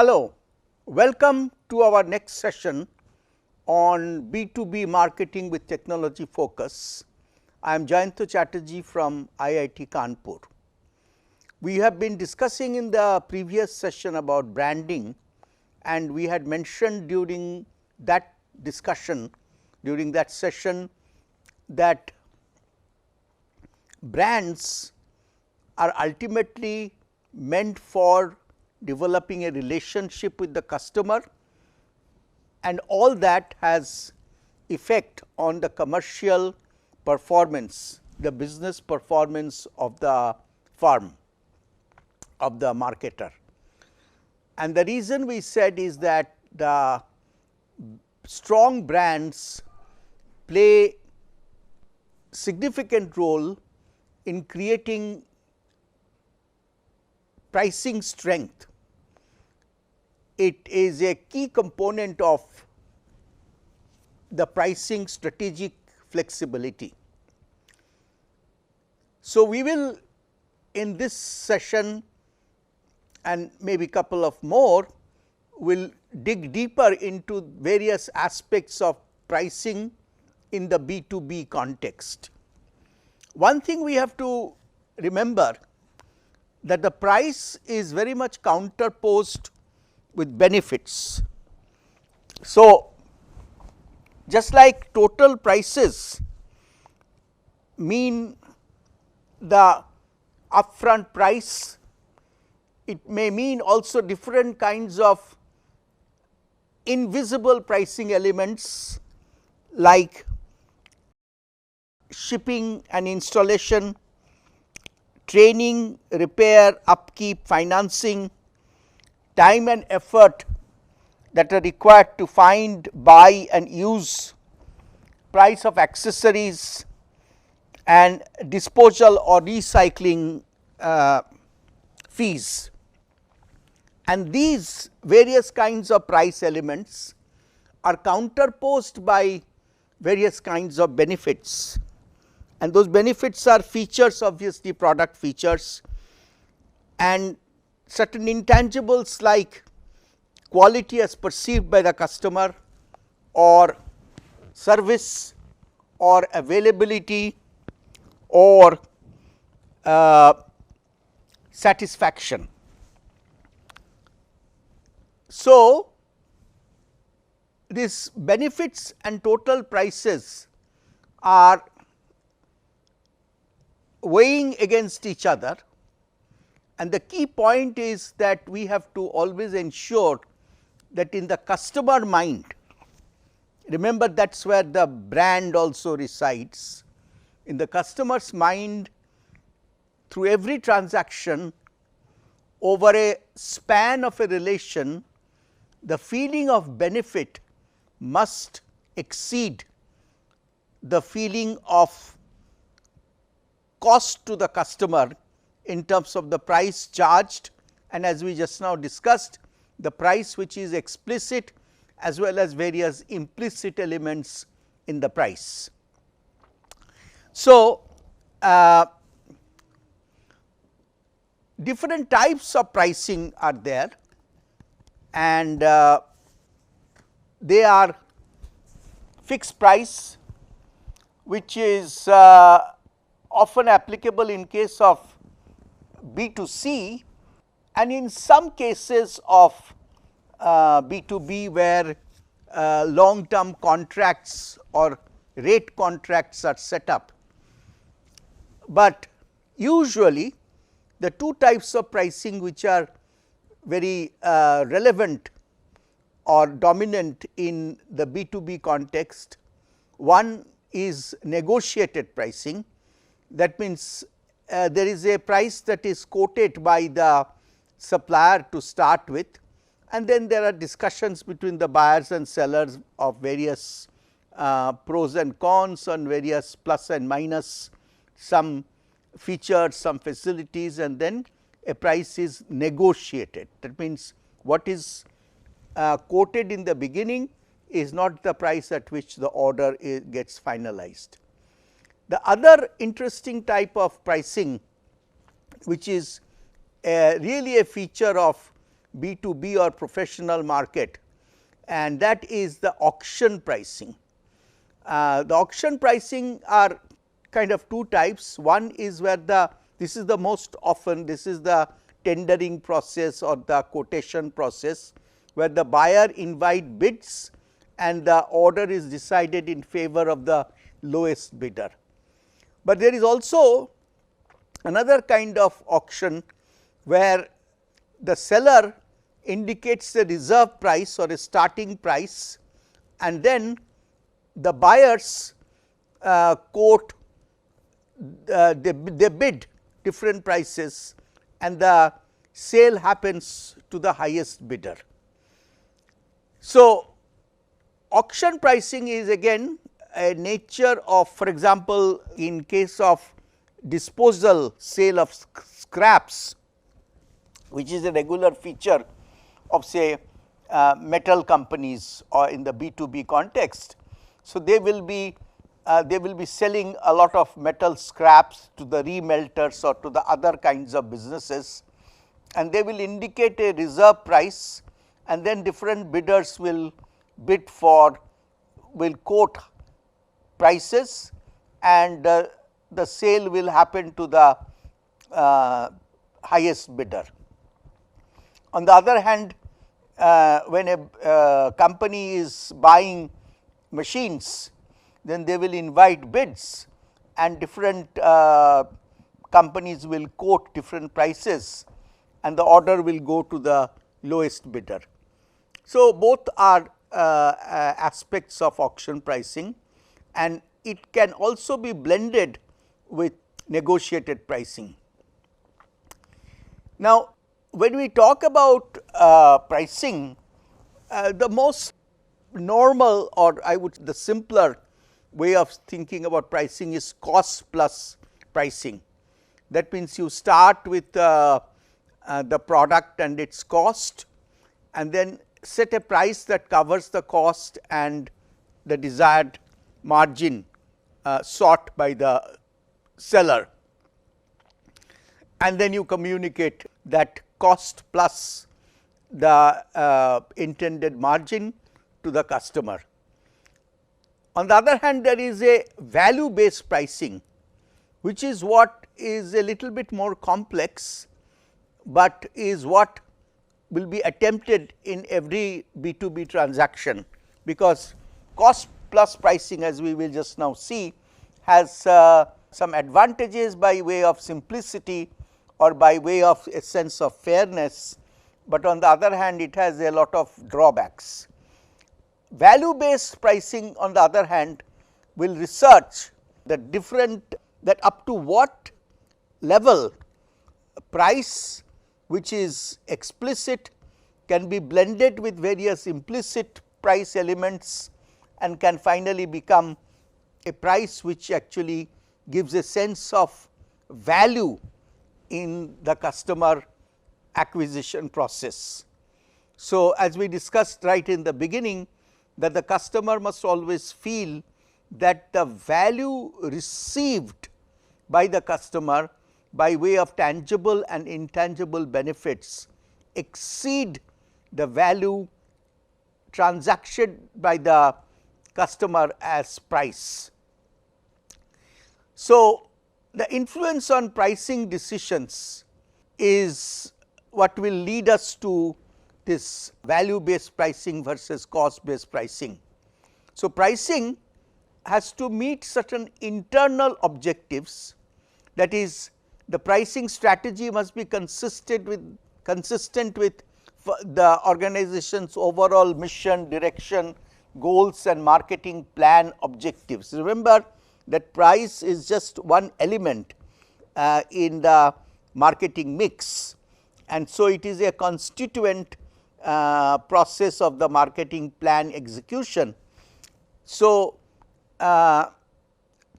Hello, welcome to our next session on B2B marketing with technology focus. I am Jayanta Chatterjee from IIT Kanpur. We have been discussing in the previous session about branding, and we had mentioned during that discussion, during that session, that brands are ultimately meant for developing a relationship with the customer, and all that has effect on the commercial performance, the business performance of the firm, of the marketer. And the reason we said is that the strong brands play significant role in creating pricing strength. It is a key component of the pricing strategic flexibility. So, we will in this session and maybe couple of more will dig deeper into various aspects of pricing in the B2B context. One thing we have to remember that the price is very much counterposed with benefits. So, just like total prices mean the upfront price, it may mean also different kinds of invisible pricing elements like shipping and installation, training, repair, upkeep, financing, time and effort that are required to find, buy and use, price of accessories and disposal or recycling fees. And these various kinds of price elements are counterposed by various kinds of benefits, and those benefits are features, obviously product features, and certain intangibles like quality as perceived by the customer, or service, or availability, or satisfaction. So, these benefits and total prices are weighing against each other, and the key point is that we have to always ensure that in the customer mind, remember that is where the brand also resides, in the customer's mind, through every transaction over a span of a relation, the feeling of benefit must exceed the feeling of cost to the customer in terms of the price charged, and as we just now discussed, the price which is explicit as well as various implicit elements in the price. So, different types of pricing are there, and they are fixed price, which is often applicable in case of B2C, and in some cases of B2B where long term contracts or rate contracts are set up. But usually the two types of pricing which are very relevant or dominant in the B2B context, one is negotiated pricing. That means there is a price that is quoted by the supplier to start with, and then there are discussions between the buyers and sellers of various pros and cons on various plus and minus, some features, some facilities, and then a price is negotiated. That means what is quoted in the beginning is not the price at which the order gets finalized. The other interesting type of pricing, which is really a feature of B2B or professional market, and that is the auction pricing. The auction pricing are kind of two types. One is where this is the most often, this is the tendering process or the quotation process, where the buyer invite bids and the order is decided in favor of the lowest bidder. But there is also another kind of auction where the seller indicates a reserve price or a starting price, and then the buyers quote, they bid different prices and the sale happens to the highest bidder. So, auction pricing is again a nature of, for example, in case of disposal sale of scraps, which is a regular feature of say metal companies or in the B2B context. So, they will be selling a lot of metal scraps to the remelters or to the other kinds of businesses, and they will indicate a reserve price, and then different bidders will quote prices, and the sale will happen to the highest bidder. On the other hand, when a company is buying machines, then they will invite bids and different companies will quote different prices and the order will go to the lowest bidder. So, both are aspects of auction pricing, and it can also be blended with negotiated pricing. Now, when we talk about pricing, the most normal, or I would the simpler way of thinking about pricing is cost plus pricing. That means you start with the product and its cost, and then set a price that covers the cost and the desired margin sought by the seller, and then you communicate that cost plus the intended margin to the customer. On the other hand, there is a value based pricing, which is what is a little bit more complex, but is what will be attempted in every B2B transaction, because cost plus pricing, as we will just now see, has some advantages by way of simplicity or by way of a sense of fairness, but on the other hand it has a lot of drawbacks. Value based pricing, on the other hand, will research the different, that up to what level price which is explicit can be blended with various implicit price elements and can finally become a price which actually gives a sense of value in the customer acquisition process. So, as we discussed right in the beginning, that the customer must always feel that the value received by the customer by way of tangible and intangible benefits exceed the value transacted by the customer as price. So, the influence on pricing decisions is what will lead us to this value based pricing versus cost based pricing. So, pricing has to meet certain internal objectives, that is, the pricing strategy must be consistent with the organization's overall mission, direction, goals and marketing plan objectives. Remember that price is just one element in the marketing mix, and so it is a constituent process of the marketing plan execution. So,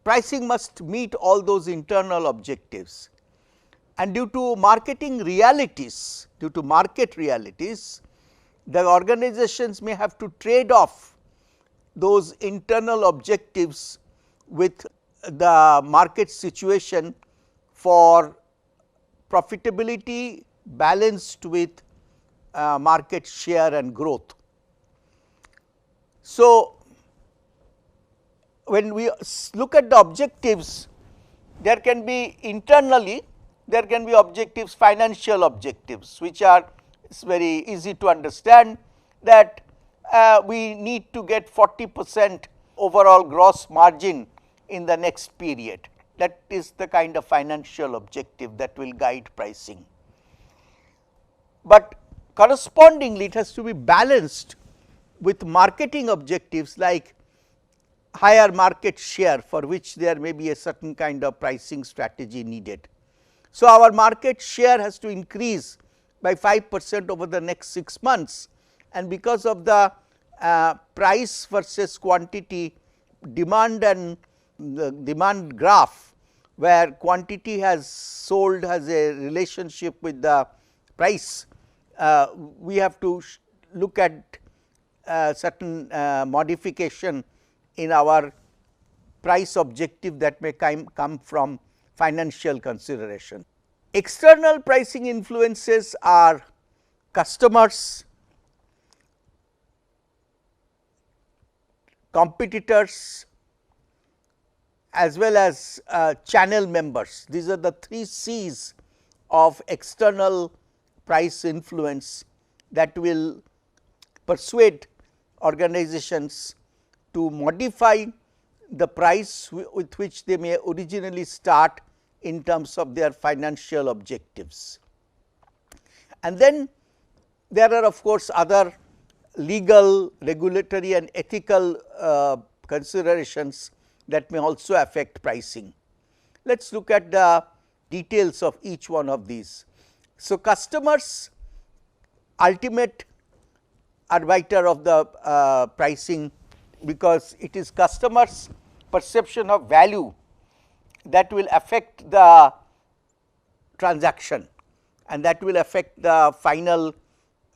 pricing must meet all those internal objectives, and due to marketing realities, the organizations may have to trade off those internal objectives with the market situation for profitability balanced with market share and growth. So, when we look at the objectives, there can be internally, there can be objectives, financial objectives, which are very easy to understand, that we need to get 40% overall gross margin in the next period. That is the kind of financial objective that will guide pricing. But correspondingly, it has to be balanced with marketing objectives like higher market share, for which there may be a certain kind of pricing strategy needed. So, our market share has to increase by 5% over the next 6 months, and because of the price versus quantity demand and demand graph, where quantity has sold has a relationship with the price, we have to look at certain modification in our price objective that may come from financial consideration. External pricing influences are customers, competitors, as well as channel members. These are the 3 C's of external price influence that will persuade organizations to modify the price with which they may originally start in terms of their financial objectives. And then there are of course other legal, regulatory and ethical considerations that may also affect pricing. Let us look at the details of each one of these. So, customers ultimate arbiter of the pricing, because it is customers' perception of value that will affect the transaction, and that will affect the final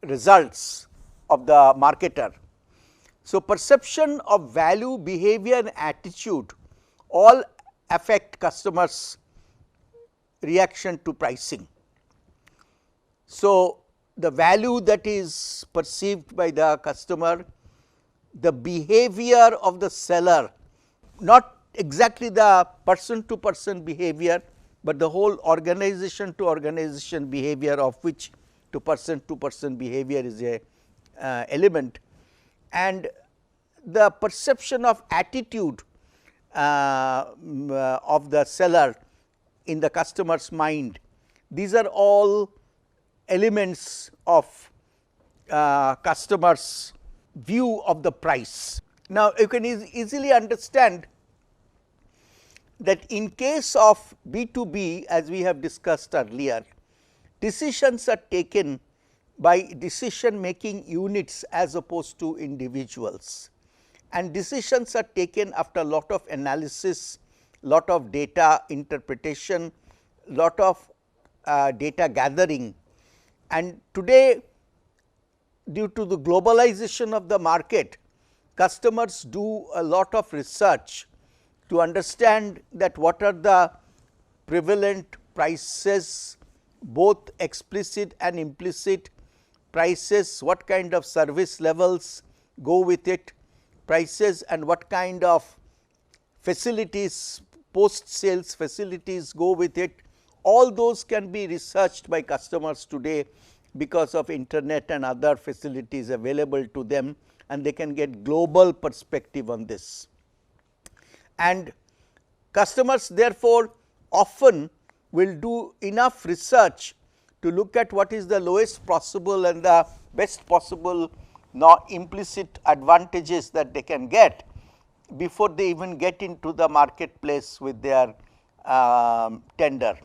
results of the marketer. So, perception of value, behavior and attitude all affect customers' reaction to pricing. So, the value that is perceived by the customer, the behavior of the seller, not exactly the person to person behavior, but the whole organization to organization behavior, of which to person behavior is a element, and the perception of attitude of the seller in the customer's mind. These are all elements of customers' view of the price. Now, you can easily understand that in case of B2B, as we have discussed earlier, decisions are taken by decision making units as opposed to individuals, and decisions are taken after a lot of analysis, lot of data interpretation, lot of data gathering. And today, due to the globalization of the market, customers do a lot of research to understand that what are the prevalent prices, both explicit and implicit prices, what kind of service levels go with it, prices, and what kind of facilities, post sales facilities go with it. All those can be researched by customers today because of internet and other facilities available to them, and they can get global perspective on this. And customers therefore often will do enough research to look at what is the lowest possible and the best possible implicit advantages that they can get before they even get into the marketplace with their tender,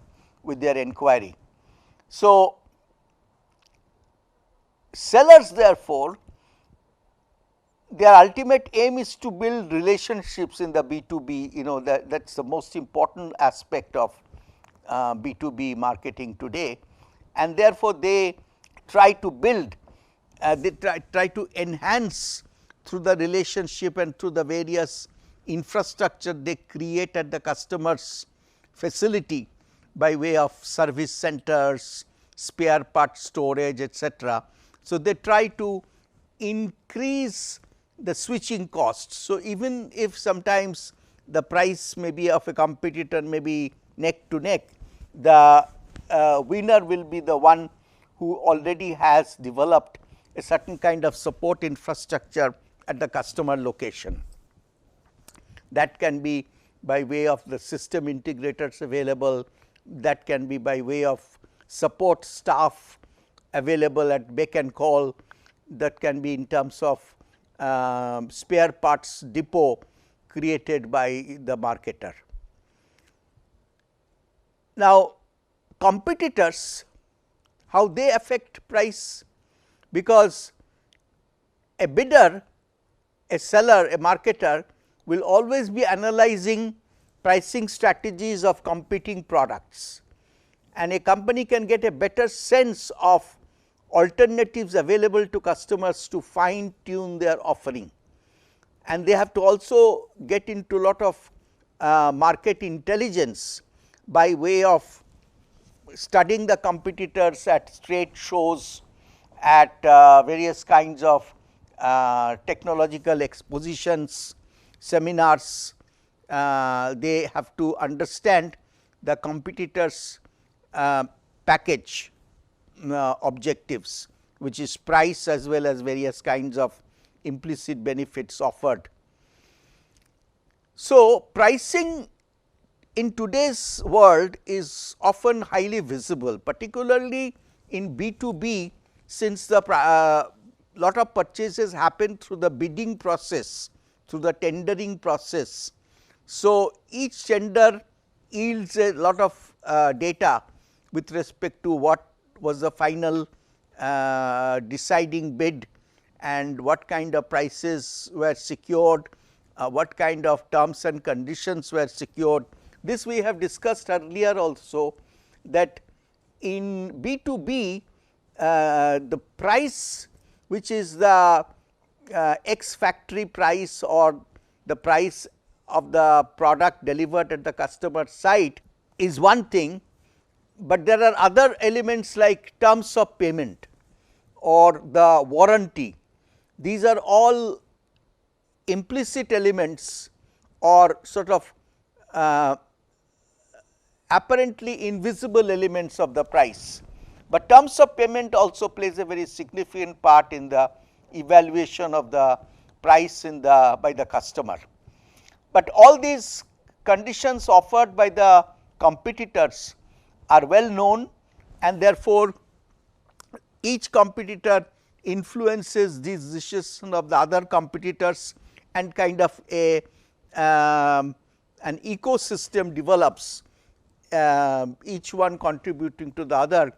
with their inquiry. So, sellers therefore, their ultimate aim is to build relationships in the B2B, that is the most important aspect of B2B marketing today, and therefore, they try to build, they try to enhance through the relationship and through the various infrastructure they create at the customer's facility by way of service centers, spare part storage, etc. So, they try to increase the switching costs. So, even if sometimes the price may be of a competitor may be neck to neck, the winner will be the one who already has developed a certain kind of support infrastructure at the customer location. That can be by way of the system integrators available, that can be by way of support staff available at beck and call, that can be in terms of spare parts depot created by the marketer. Now, competitors, how they affect price? Because a bidder, a seller, a marketer will always be analyzing pricing strategies of competing products, and a company can get a better sense of alternatives available to customers to fine tune their offering. And they have to also get into a lot of market intelligence by way of studying the competitors at trade shows, at various kinds of technological expositions, seminars. They have to understand the competitors' package objectives, which is price as well as various kinds of implicit benefits offered. So, pricing in today's world is often highly visible, particularly in B2B, since the lot of purchases happen through the bidding process, through the tendering process. So, each tender yields a lot of data with respect to what was the final deciding bid and what kind of prices were secured, what kind of terms and conditions were secured. This we have discussed earlier also, that in B2B the price, which is the ex factory price or the price of the product delivered at the customer site, is one thing, but there are other elements like terms of payment or the warranty. These are all implicit elements or sort of apparently invisible elements of the price, but terms of payment also plays a very significant part in the evaluation of the price in the by the customer. But all these conditions offered by the competitors are well known, and therefore, each competitor influences these decisions of the other competitors, and kind of a an ecosystem develops, each one contributing to the other,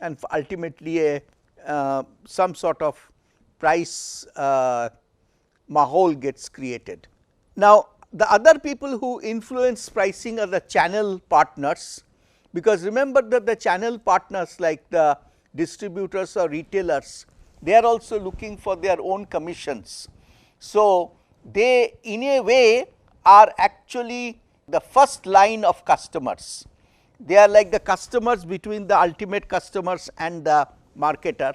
and ultimately a some sort of price mahal gets created. Now, the other people who influence pricing are the channel partners, because remember that the channel partners like the distributors or retailers, they are also looking for their own commissions. So, they in a way are actually the first line of customers. They are like the customers between the ultimate customers and the marketer.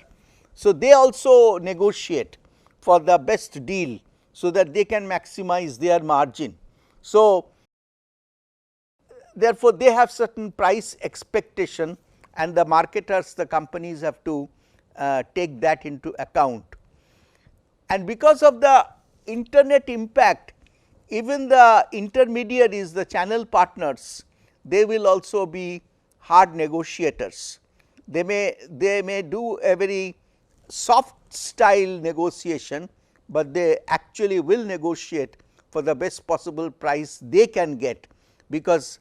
So, they also negotiate for the best deal, so that they can maximize their margin. So, therefore, they have certain price expectation, and the marketers, the companies have to take that into account. And because of the internet impact, even the intermediaries, the channel partners, they will also be hard negotiators. They may do a very soft style negotiation, but they actually will negotiate for the best possible price they can get, because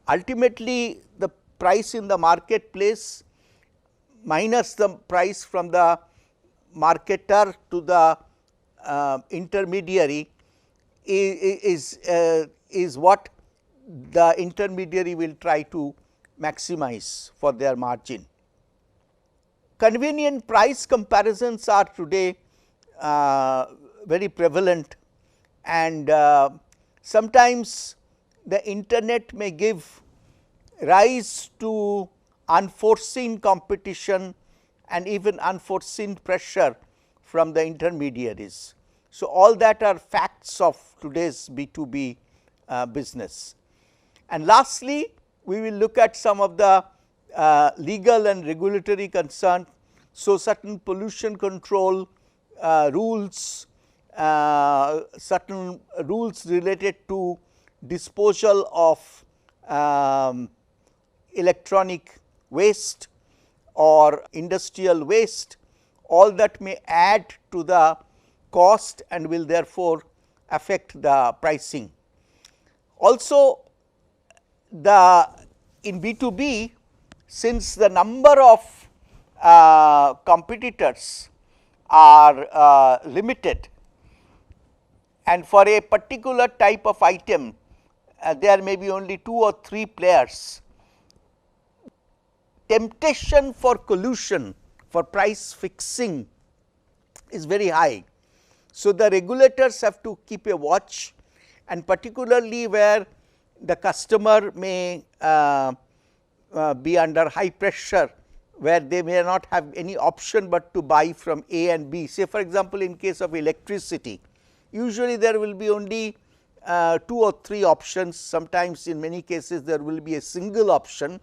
ultimately the price in the marketplace minus the price from the marketer to the intermediary is what the intermediary will try to maximize for their margin. Convenient price comparisons are today very prevalent, and sometimes the internet may give rise to unforeseen competition and even unforeseen pressure from the intermediaries. So, all that are facts of today's B2B business. And lastly, we will look at some of the legal and regulatory concerns. So, certain pollution control rules, certain rules related to disposal of electronic waste or industrial waste, all that may add to the cost and will therefore affect the pricing. Also, in B2B, since the number of competitors are limited, and for a particular type of item there may be only 2 or 3 players, temptation for collusion, for price fixing is very high. So, the regulators have to keep a watch, and particularly where the customer may be under high pressure, where they may not have any option but to buy from A and B. Say for example, in case of electricity, usually there will be only 2 or 3 options, sometimes in many cases there will be a single option.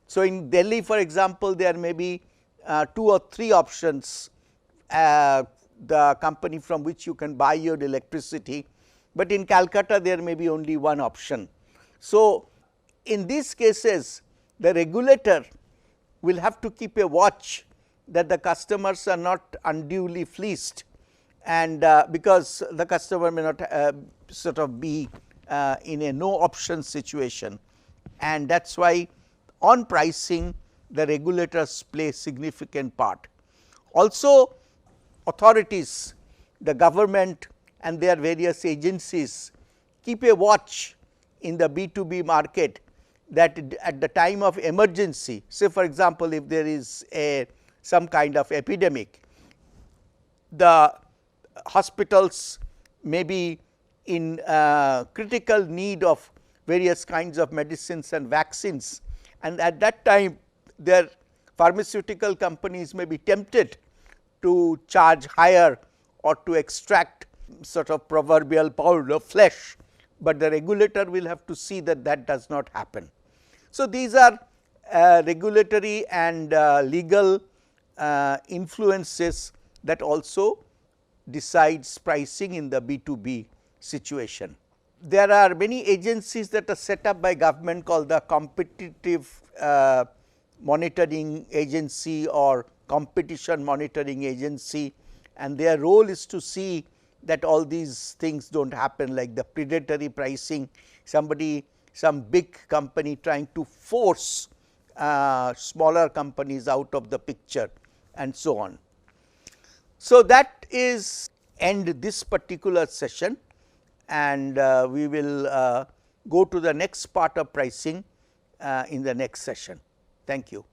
So, in Delhi for example, there may be 2 or 3 options, the company from which you can buy your electricity, but in Calcutta there may be only one option. So, in these cases the regulator will have to keep a watch that the customers are not unduly fleeced, and because the customer may not sort of be in a no option situation, and that is why on pricing the regulators play significant part. Also, authorities, the government and their various agencies keep a watch in the B2B market, that at the time of emergency, say for example, if there is some kind of epidemic, the hospitals may be in critical need of various kinds of medicines and vaccines, and at that time their pharmaceutical companies may be tempted to charge higher or to extract sort of proverbial pound of flesh, but the regulator will have to see that that does not happen. So, these are regulatory and legal influences that also decides pricing in the B2B situation. There are many agencies that are set up by government called the Competitive Monitoring Agency or Competition Monitoring Agency, and their role is to see that all these things do not happen, like the predatory pricing, some big company trying to force smaller companies out of the picture and so on. So, that is end this particular session, and we will go to the next part of pricing in the next session. Thank you.